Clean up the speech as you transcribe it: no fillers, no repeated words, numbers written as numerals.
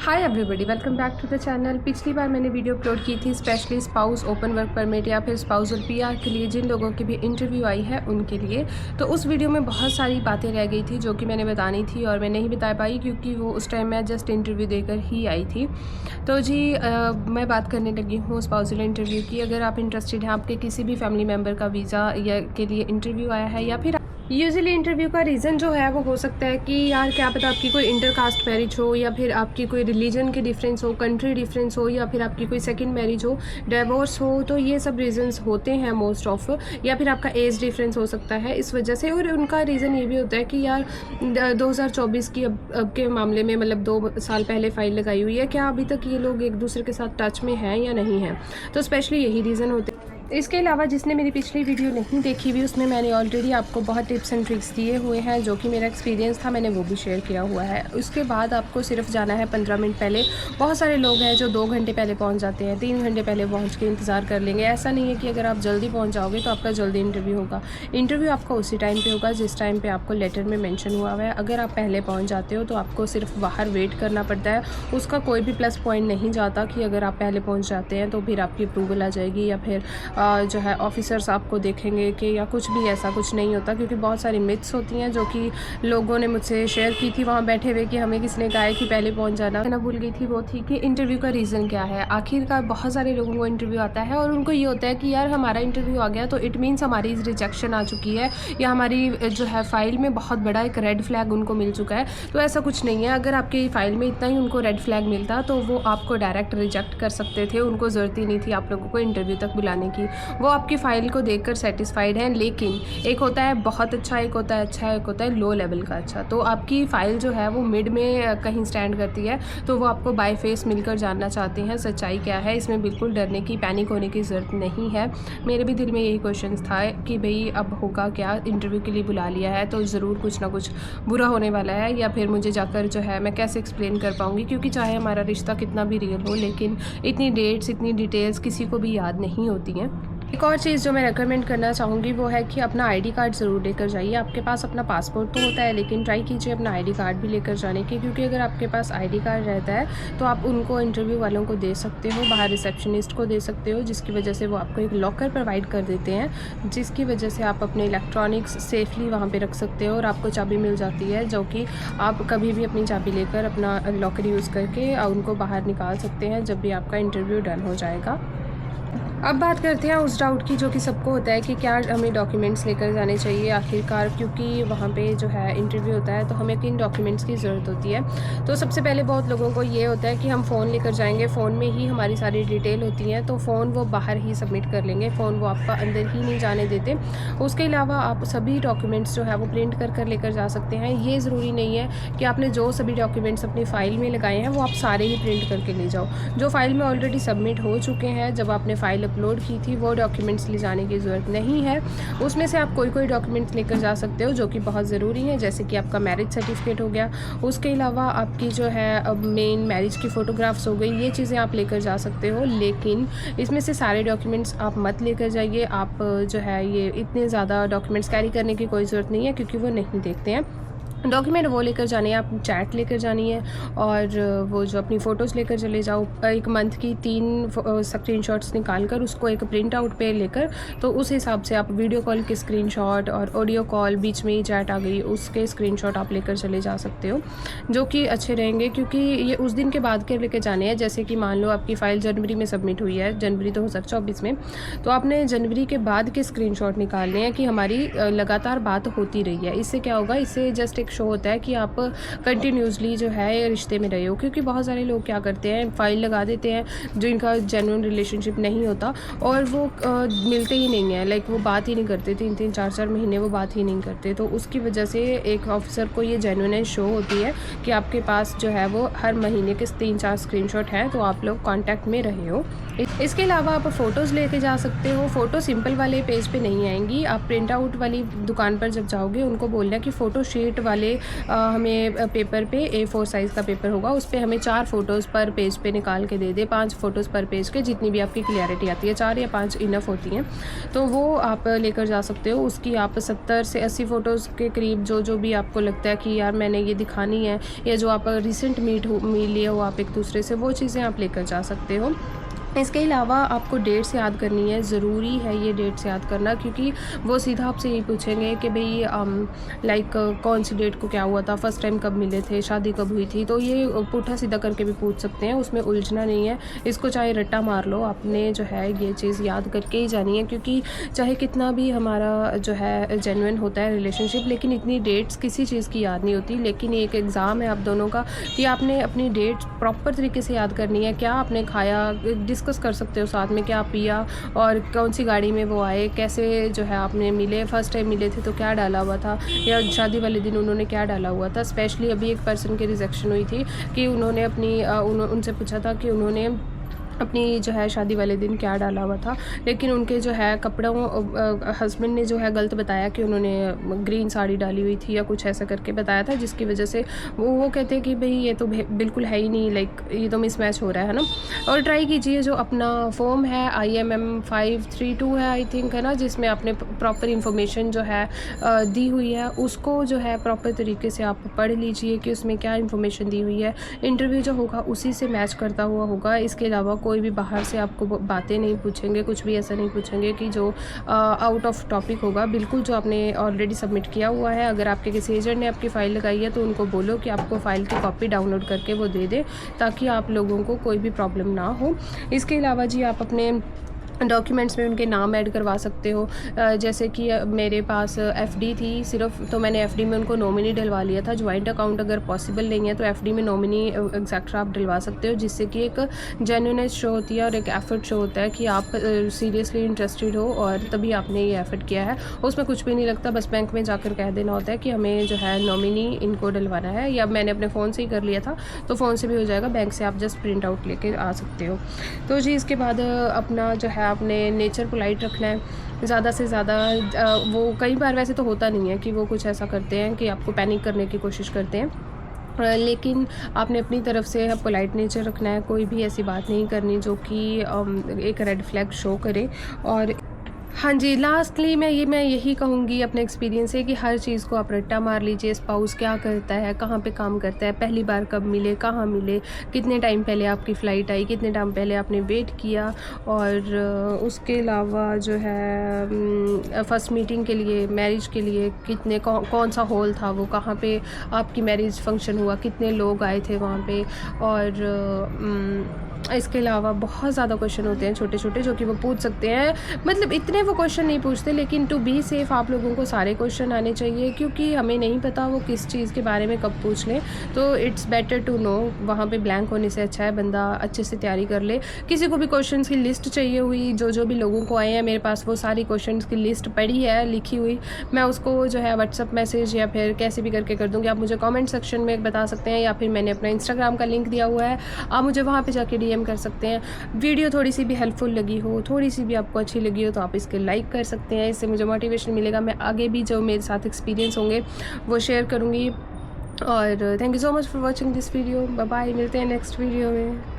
Hi everybody, welcome back to the channel. पिछली बार मैंने वीडियो अपलोड की थी specially spouse open work permit या फिर स्पाउस और पीआर के लिए जिन लोगों की भी इंटरव्यू आई है उनके लिए। तो उस वीडियो में बहुत सारी बातें रह गई थी जो कि मैंने बतानी थी और मैं नहीं बता पाई क्योंकि वो उस टाइम मैं जस्ट इंटरव्यू देकर ही आई थी। तो जी मैं बात करने लगी हूँ स्पाउसल इंटरव्यू की। अगर आप इंटरेस्टेड हैं, आपके किसी भी फैमिली मेम्बर का वीज़ा या के लिए इंटरव्यू आया है या फिर यूजुअली इंटरव्यू का रीज़न जो है वो हो सकता है कि यार क्या पता आपकी कोई इंटरकास्ट मैरिज हो या फिर आपकी कोई रिलीजन के डिफरेंस हो, कंट्री डिफरेंस हो या फिर आपकी कोई सेकंड मैरिज हो, डिवोर्स हो। तो ये सब रीज़न्स होते हैं मोस्ट ऑफ, या फिर आपका एज डिफरेंस हो सकता है इस वजह से। और उनका रीज़न ये भी होता है कि यार 2024 की अब के मामले में मतलब 2 साल पहले फ़ाइल लगाई हुई है, क्या अभी तक ये लोग एक दूसरे के साथ टच में हैं या नहीं हैं। तो स्पेशली यही रीज़न होते हैं। इसके अलावा जिसने मेरी पिछली वीडियो नहीं देखी हुई उसमें मैंने ऑलरेडी आपको बहुत टिप्स एंड ट्रिक्स दिए हुए हैं, जो कि मेरा एक्सपीरियंस था, मैंने वो भी शेयर किया हुआ है। उसके बाद आपको सिर्फ जाना है 15 मिनट पहले। बहुत सारे लोग हैं जो 2 घंटे पहले पहुंच जाते हैं, 3 घंटे पहले पहुंच के इंतज़ार कर लेंगे। ऐसा नहीं है कि अगर आप जल्दी पहुँच जाओगे तो आपका जल्दी इंटरव्यू होगा। इंटरव्यू आपका उसी टाइम पर होगा जिस टाइम पर आपको लेटर में मैंशन हुआ है। अगर आप पहले पहुँच जाते हो तो आपको सिर्फ बाहर वेट करना पड़ता है। उसका कोई भी प्लस पॉइंट नहीं जाता कि अगर आप पहले पहुँच जाते हैं तो फिर आपकी अप्रूवल आ जाएगी या फिर जो है ऑफिसर्स आपको देखेंगे कि या कुछ भी, ऐसा कुछ नहीं होता। क्योंकि बहुत सारी मिथ्स होती हैं जो कि लोगों ने मुझसे शेयर की थी वहाँ बैठे हुए कि हमें किसने कहा है कि पहले पहुँच जाना। मैं भूल गई थी वो थी कि इंटरव्यू का रीज़न क्या है। आखिरकार बहुत सारे लोगों को इंटरव्यू आता है और उनको ये होता है कि यार हमारा इंटरव्यू आ गया तो इट मीन्स हमारी रिजेक्शन आ चुकी है या हमारी जो है फ़ाइल में बहुत बड़ा एक रेड फ्लैग उनको मिल चुका है। तो ऐसा कुछ नहीं है। अगर आपकी फ़ाइल में इतना ही उनको रेड फ्लैग मिलता तो वो आपको डायरेक्ट रिजेक्ट कर सकते थे। उनको ज़रूरत ही नहीं थी आप लोगों को इंटरव्यू तक बुलाने की। वो आपकी फ़ाइल को देखकर सेटिस्फाइड हैं। लेकिन एक होता है बहुत अच्छा, एक होता है अच्छा, एक होता है लो लेवल का अच्छा। तो आपकी फ़ाइल जो है वो मिड में कहीं स्टैंड करती है तो वो आपको बाय फेस मिलकर जानना चाहते हैं सच्चाई क्या है। इसमें बिल्कुल डरने की, पैनिक होने की ज़रूरत नहीं है। मेरे भी दिल में यही क्वेश्चन था कि भाई अब होगा क्या, इंटरव्यू के लिए बुला लिया है तो ज़रूर कुछ ना कुछ बुरा होने वाला है या फिर मुझे जाकर जो है मैं कैसे एक्सप्लेन कर पाऊँगी। क्योंकि चाहे हमारा रिश्ता कितना भी रियल हो लेकिन इतनी डेट्स, इतनी डिटेल्स किसी को भी याद नहीं होती हैं। एक और चीज़ जो मैं रेकमेंड करना चाहूँगी वो है कि अपना आईडी कार्ड ज़रूर लेकर जाइए। आपके पास अपना पासपोर्ट तो होता है लेकिन ट्राई कीजिए अपना आईडी कार्ड भी लेकर जाने की। क्योंकि अगर आपके पास आईडी कार्ड रहता है तो आप उनको इंटरव्यू वालों को दे सकते हो, बाहर रिसेप्शनिस्ट को दे सकते हो, जिसकी वजह से वो आपको एक लॉकर प्रोवाइड कर देते हैं, जिसकी वजह से आप अपने इलेक्ट्रॉनिक्स सेफली वहाँ पर रख सकते हो और आपको चाबी मिल जाती है, जो कि आप कभी भी अपनी चाबी लेकर अपना लॉकर यूज़ करके उनको बाहर निकाल सकते हैं जब भी आपका इंटरव्यू डन हो जाएगा। अब बात करते हैं उस डाउट की जो कि सबको होता है कि क्या हमें डॉक्यूमेंट्स लेकर जाने चाहिए आखिरकार, क्योंकि वहाँ पे जो है इंटरव्यू होता है तो हमें किन डॉक्यूमेंट्स की ज़रूरत होती है। तो सबसे पहले बहुत लोगों को ये होता है कि हम फ़ोन लेकर जाएंगे, फ़ोन में ही हमारी सारी डिटेल होती है तो फ़ोन वो बाहर ही सबमिट कर लेंगे, फ़ोन वो आपका अंदर ही नहीं जाने देते। उसके अलावा आप सभी डॉक्यूमेंट्स जो है वो प्रिंट कर लेकर जा सकते हैं। ये ज़रूरी नहीं है कि आपने जो सभी डॉक्यूमेंट्स अपनी फ़ाइल में लगाए हैं वो आप सारे ही प्रिंट करके ले जाओ। जो फ़ाइल में ऑलरेडी सबमिट हो चुके हैं, जब आपने फ़ाइल अपलोड की थी, वो डॉक्यूमेंट्स ले जाने की ज़रूरत नहीं है। उसमें से आप कोई डॉक्यूमेंट्स लेकर जा सकते हो जो कि बहुत ज़रूरी है, जैसे कि आपका मैरिज सर्टिफिकेट हो गया। उसके अलावा आपकी जो है मेन मैरिज की फ़ोटोग्राफ्स हो गई, ये चीज़ें आप लेकर जा सकते हो। लेकिन इसमें से सारे डॉक्यूमेंट्स आप मत लेकर जाइए। आप जो है ये इतने ज़्यादा डॉक्यूमेंट्स कैरी करने की कोई ज़रूरत नहीं है क्योंकि वो नहीं देखते हैं। डॉक्यूमेंट वो लेकर जाने हैं, आप चैट लेकर जानी है और वो जो अपनी फ़ोटोज़ लेकर चले जाओ। एक मंथ की 3 स्क्रीनशॉट्स निकाल कर उसको एक प्रिंट आउट पे लेकर, तो उस हिसाब से आप वीडियो कॉल के स्क्रीनशॉट और ऑडियो कॉल, बीच में ही चैट आ गई उसके स्क्रीनशॉट आप लेकर चले जा सकते हो, जो कि अच्छे रहेंगे। क्योंकि ये उस दिन के बाद के लेकर जाने हैं। जैसे कि मान लो आपकी फ़ाइल जनवरी में सबमिट हुई है, जनवरी 2024 में, तो आपने जनवरी के बाद के स्क्रीनशॉट निकालने हैं कि हमारी लगातार बात होती रही है। इससे क्या होगा, इससे जस्ट शो होता है कि आप कंटिन्यूसली जो है रिश्ते में रहे हो। क्योंकि बहुत सारे लोग क्या करते हैं, फ़ाइल लगा देते हैं जो इनका जेन्युइन रिलेशनशिप नहीं होता और वो मिलते ही नहीं है, लाइक वो बात ही नहीं करते, 3-3 4-4 महीने वो बात ही नहीं करते। तो उसकी वजह से एक ऑफिसर को ये जेन्युइनेस शो होती है कि आपके पास जो है वो हर महीने के 3-4 स्क्रीनशॉट हैं, तो आप लोग कॉन्टैक्ट में रहे हो। इसके अलावा आप फ़ोटोज़ लेके जा सकते हो। फ़ोटो सिंपल वाले पेज पे नहीं आएंगी, आप प्रिंट आउट वाली दुकान पर जब जाओगे उनको बोलना कि फ़ोटो शीट वाले हमें पेपर पे A4 साइज़ का पेपर होगा, उस पे हमें 4 फ़ोटोज़ पर पेज पे निकाल के दे दे, 5 फ़ोटोज़ पर पेज के, जितनी भी आपकी क्लियरिटी आती है, 4 या 5 इनफ होती हैं। तो वो आप लेकर जा सकते हो। उसकी आप 70 से 80 फ़ोटोज़ के करीब जो भी आपको लगता है कि यार मैंने ये दिखानी है, या जो आप रिसेंट मिल लिए हो आप एक दूसरे से, वो चीज़ें आप लेकर जा सकते हो। इसके अलावा आपको डेट्स याद करनी है, ज़रूरी है ये डेट्स याद करना, क्योंकि वो सीधा आपसे यही पूछेंगे कि भाई लाइक कौन सी डेट को क्या हुआ था, फ़र्स्ट टाइम कब मिले थे, शादी कब हुई थी। तो ये पुट्ठा सीधा करके भी पूछ सकते हैं, उसमें उलझना नहीं है। इसको चाहे रट्टा मार लो, आपने जो है ये चीज़ याद करके ही जानी है, क्योंकि चाहे कितना भी हमारा जो है जेन्युइन होता है रिलेशनशिप, लेकिन इतनी डेट्स किसी चीज़ की याद नहीं होती। लेकिन एक एग्ज़ाम है आप दोनों का कि आपने अपनी डेट्स प्रॉपर तरीके से याद करनी है। क्या आपने खाया, डिस्कस कर सकते हो साथ में, क्या पिया और कौन सी गाड़ी में वो आए, कैसे जो है आपने मिले, फ़र्स्ट टाइम मिले थे तो क्या डाला हुआ था, या शादी वाले दिन उन्होंने क्या डाला हुआ था। स्पेशली अभी एक पर्सन की रिजेक्शन हुई थी कि उन्होंने अपनी उनसे पूछा था कि उन्होंने अपनी जो है शादी वाले दिन क्या डाला हुआ था, लेकिन उनके जो है कपड़ों हस्बैंड ने जो है गलत बताया कि उन्होंने ग्रीन साड़ी डाली हुई थी या कुछ ऐसा करके बताया था, जिसकी वजह से वो कहते हैं कि भाई ये तो बिल्कुल है ही नहीं, लाइक ये तो मिसमैच हो रहा है ना। और ट्राई कीजिए, जो अपना फॉर्म है IMM 532 है आई थिंक, है ना, जिसमें आपने प्रॉपर इन्फॉर्मेशन जो है दी हुई है, उसको जो है प्रॉपर तरीके से आप पढ़ लीजिए कि उसमें क्या इन्फॉर्मेशन दी हुई है। इंटरव्यू जो होगा उसी से मैच करता हुआ होगा। इसके अलावा कोई भी बाहर से आपको बातें नहीं पूछेंगे, कुछ भी ऐसा नहीं पूछेंगे कि जो आउट ऑफ टॉपिक होगा। बिल्कुल जो आपने ऑलरेडी सबमिट किया हुआ है, अगर आपके किसी एजेंट ने आपकी फ़ाइल लगाई है तो उनको बोलो कि आपको फ़ाइल की कॉपी डाउनलोड करके वो दे दे, ताकि आप लोगों को कोई भी प्रॉब्लम ना हो। इसके अलावा जी आप अपने डॉक्यूमेंट्स में उनके नाम ऐड करवा सकते हो। जैसे कि मेरे पास FD थी सिर्फ, तो मैंने FD में उनको नॉमिनी डलवा लिया था। जॉइंट अकाउंट अगर पॉसिबल नहीं है तो FD में नॉमिनी एग्जैक्ट्रा आप डलवा सकते हो, जिससे कि एक जेन्युइननेस शो होती है और एक एफ़र्ट शो होता है कि आप सीरियसली इंटरेस्टेड हो और तभी आपने ये एफ़र्ट किया है। उसमें कुछ भी नहीं लगता, बस बैंक में जाकर कह देना होता है कि हमें जो है नॉमिनी इनको डलवाना है, या मैंने अपने फ़ोन से ही कर लिया था तो फ़ोन से भी हो जाएगा, बैंक से आप जस्ट प्रिंट आउट लेके आ सकते हो। तो जी इसके बाद अपना जो है आपने नेचर पोलाइट रखना है ज़्यादा से ज़्यादा। वो कई बार वैसे तो होता नहीं है कि वो कुछ ऐसा करते हैं कि आपको पैनिक करने की कोशिश करते हैं, लेकिन आपने अपनी तरफ से पोलाइट नेचर रखना है। कोई भी ऐसी बात नहीं करनी जो कि एक रेड फ्लैग शो करे। और हाँ जी, लास्टली मैं यही कहूँगी अपने एक्सपीरियंस से कि हर चीज़ को आप रट्टा मार लीजिए। स्पाउस क्या करता है, कहाँ पे काम करता है, पहली बार कब मिले, कहाँ मिले, कितने टाइम पहले आपकी फ़्लाइट आई, कितने टाइम पहले आपने वेट किया, और उसके अलावा जो है फ़र्स्ट मीटिंग के लिए, मैरिज के लिए कितने कौन सा हॉल था, वो कहाँ पे आपकी मैरिज फंक्शन हुआ, कितने लोग आए थे वहाँ पे। और इसके अलावा बहुत ज़्यादा क्वेश्चन होते हैं छोटे छोटे जो कि वो पूछ सकते हैं। मतलब इतने वो क्वेश्चन नहीं पूछते, लेकिन टू बी सेफ़ आप लोगों को सारे क्वेश्चन आने चाहिए, क्योंकि हमें नहीं पता वो किस चीज़ के बारे में कब पूछ लें। तो इट्स बेटर टू नो, वहाँ पे ब्लैंक होने से अच्छा है बंदा अच्छे से तैयारी कर ले। किसी को भी क्वेश्चन की लिस्ट चाहिए हुई, जो भी लोगों को आए हैं मेरे पास, वो सारी क्वेश्चन की लिस्ट पड़ी है लिखी हुई, मैं उसको जो है व्हाट्सअप मैसेज या फिर कैसे भी करके कर दूँगी। आप मुझे कॉमेंट सेक्शन में बता सकते हैं, या फिर मैंने अपना इंस्टाग्राम का लिंक दिया हुआ है, आप मुझे वहाँ पर जाके DM कर सकते हैं। वीडियो थोड़ी सी भी हेल्पफुल लगी हो, थोड़ी सी भी आपको अच्छी लगी हो, तो आप इसके लाइक कर सकते हैं। इससे मुझे मोटिवेशन मिलेगा, मैं आगे भी जो मेरे साथ एक्सपीरियंस होंगे वो शेयर करूँगी। और thank you so much for watching this video. Bye bye, मिलते हैं नेक्स्ट वीडियो में।